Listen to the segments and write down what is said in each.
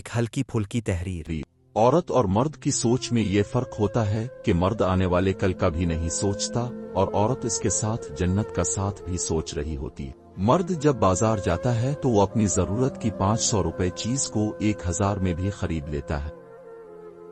एक हल्की फुल्की तहरीर। औरत और मर्द की सोच में ये फर्क होता है कि मर्द आने वाले कल का भी नहीं सोचता और औरत इसके साथ जन्नत का साथ भी सोच रही होती है। मर्द जब बाजार जाता है तो वो अपनी जरूरत की 500 रुपए चीज को 1000 में भी खरीद लेता है,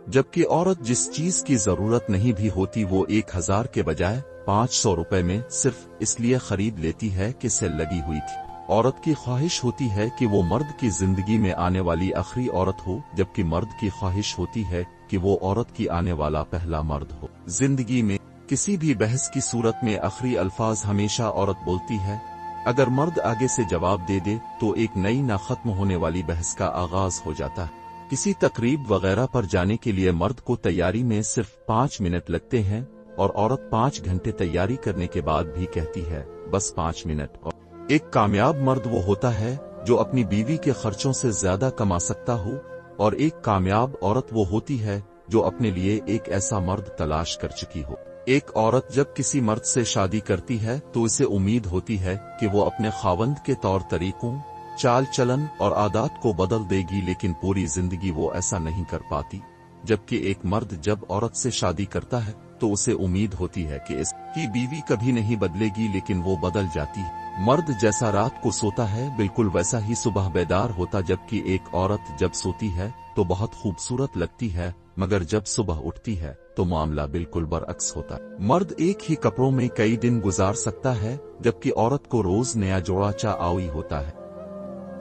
जबकि औरत जिस चीज की जरूरत नहीं भी होती वो 1000 के बजाय 500 रुपए में सिर्फ इसलिए खरीद लेती है कि सेल लगी हुई थी। औरत की ख्वाहिश होती है कि वो मर्द की जिंदगी में आने वाली आखिरी औरत हो, जबकि मर्द की ख्वाहिश होती है कि वो औरत की आने वाला पहला मर्द हो। जिंदगी में किसी भी बहस की सूरत में आखिरी अल्फाज हमेशा औरत बोलती है। अगर मर्द आगे से जवाब दे दे तो एक नई ना खत्म होने वाली बहस का आगाज हो जाता है। किसी तकरीब वगैरह पर जाने के लिए मर्द को तैयारी में सिर्फ 5 मिनट लगते हैं और औरत 5 घंटे तैयारी करने के बाद भी कहती है बस 5 मिनट। और एक कामयाब मर्द वो होता है जो अपनी बीवी के खर्चों से ज्यादा कमा सकता हो, और एक कामयाब औरत वो होती है जो अपने लिए एक ऐसा मर्द तलाश कर चुकी हो। एक औरत जब किसी मर्द से शादी करती है तो इसे उम्मीद होती है कि वो अपने खावंद के तौर तरीकों, चाल चलन और आदत को बदल देगी, लेकिन पूरी जिंदगी वो ऐसा नहीं कर पाती। जबकि एक मर्द जब औरत से शादी करता है तो उसे उम्मीद होती है कि इसकी बीवी कभी नहीं बदलेगी, लेकिन वो बदल जाती है। मर्द जैसा रात को सोता है बिल्कुल वैसा ही सुबह बेदार होता, जबकि एक औरत जब सोती है तो बहुत खूबसूरत लगती है, मगर जब सुबह उठती है तो मामला बिल्कुल बरअक्स होता है। मर्द एक ही कपड़ों में कई दिन गुजार सकता है, जबकि औरत को रोज नया जोड़ा चाहिए होता है।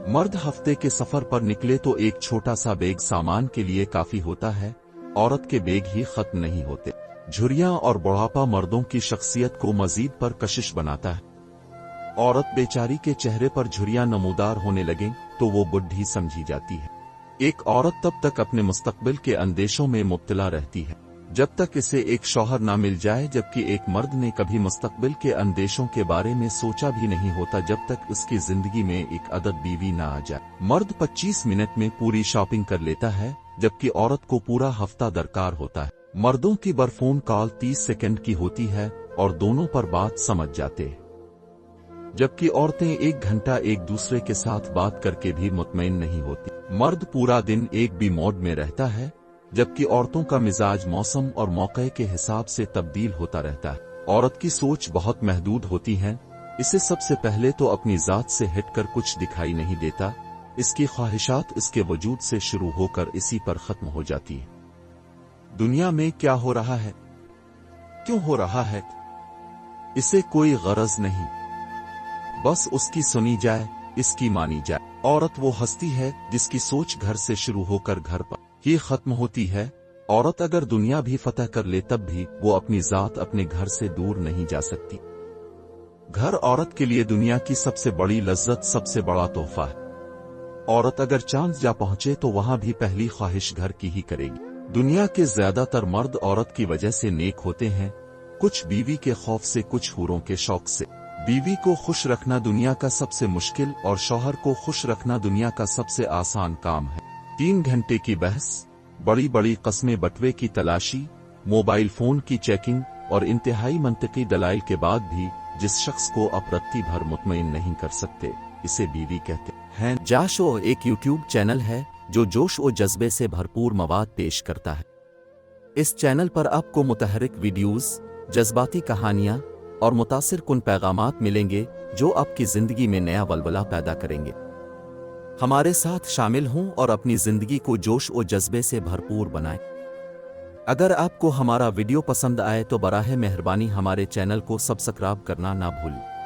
मर्द हफ्ते के सफर पर निकले तो एक छोटा सा बैग सामान के लिए काफी होता है, औरत के बैग ही खत्म नहीं होते। झुर्रियां और बुढ़ापा मर्दों की शख्सियत को मजीद पर कशिश बनाता है। औरत बेचारी के चेहरे पर झुर्रियां नमूदार होने लगें तो वो बुढ़ी समझी जाती है। एक औरत तब तक अपने मुस्तकबिल के अंदेशों में मुब्तला रहती है जब तक इसे एक शौहर ना मिल जाए, जबकि एक मर्द ने कभी मुस्तकबिल के अंदेशों के बारे में सोचा भी नहीं होता जब तक उसकी जिंदगी में एक अदद बीवी ना आ जाए। मर्द 25 मिनट में पूरी शॉपिंग कर लेता है, जबकि औरत को पूरा हफ्ता दरकार होता है। मर्दों की फोन कॉल 30 सेकंड की होती है और दोनों पर बात समझ जाते हैं, जबकि औरतें 1 घंटा एक दूसरे के साथ बात करके भी मुतमईन नहीं होती। मर्द पूरा दिन एक भी मोड में रहता है, जबकि औरतों का मिजाज मौसम और मौके के हिसाब से तब्दील होता रहता है। औरत की सोच बहुत महदूद होती है, इसे सबसे पहले तो अपनी जात से हटकर कुछ दिखाई नहीं देता। इसकी ख्वाहिशात इसके वजूद से शुरू होकर इसी पर खत्म हो जाती है। दुनिया में क्या हो रहा है, क्यों हो रहा है, इसे कोई गरज नहीं, बस उसकी सुनी जाए, इसकी मानी जाए। औरत वो हस्ती है जिसकी सोच घर से शुरू होकर घर पर ही खत्म होती है। औरत अगर दुनिया भी फतह कर ले तब भी वो अपनी जात अपने घर से दूर नहीं जा सकती। घर औरत के लिए दुनिया की सबसे बड़ी लज्जत, सबसे बड़ा तोहफा है। औरत अगर चांद जा पहुंचे तो वहां भी पहली ख्वाहिश घर की ही करेगी। दुनिया के ज्यादातर मर्द औरत की वजह से नेक होते हैं, कुछ बीवी के खौफ से, कुछ हूरों के शौक से। बीवी को खुश रखना दुनिया का सबसे मुश्किल और शौहर को खुश रखना दुनिया का सबसे आसान काम है। 3 घंटे की बहस, बड़ी बड़ी कस्में, बटवे की तलाशी, मोबाइल फोन की चेकिंग और इंतहाई मंतकी दलाइल के बाद भी जिस शख्स को आप रत्ती भर मुतमईन नहीं कर सकते, इसे बीवी कहते हैं। जाशो एक यूट्यूब चैनल है जो जोश और जज्बे से भरपूर मवाद पेश करता है। इस चैनल पर आपको मुतहरिक वीडियोस, जज्बाती कहानियां और मुतासिर कुन पैगामात मिलेंगे जो आपकी जिंदगी में नया वलवला पैदा करेंगे। हमारे साथ शामिल हों और अपनी जिंदगी को जोश और जज्बे से भरपूर बनाएं। अगर आपको हमारा वीडियो पसंद आए तो बराहे मेहरबानी हमारे चैनल को सब्सक्राइब करना ना भूलें।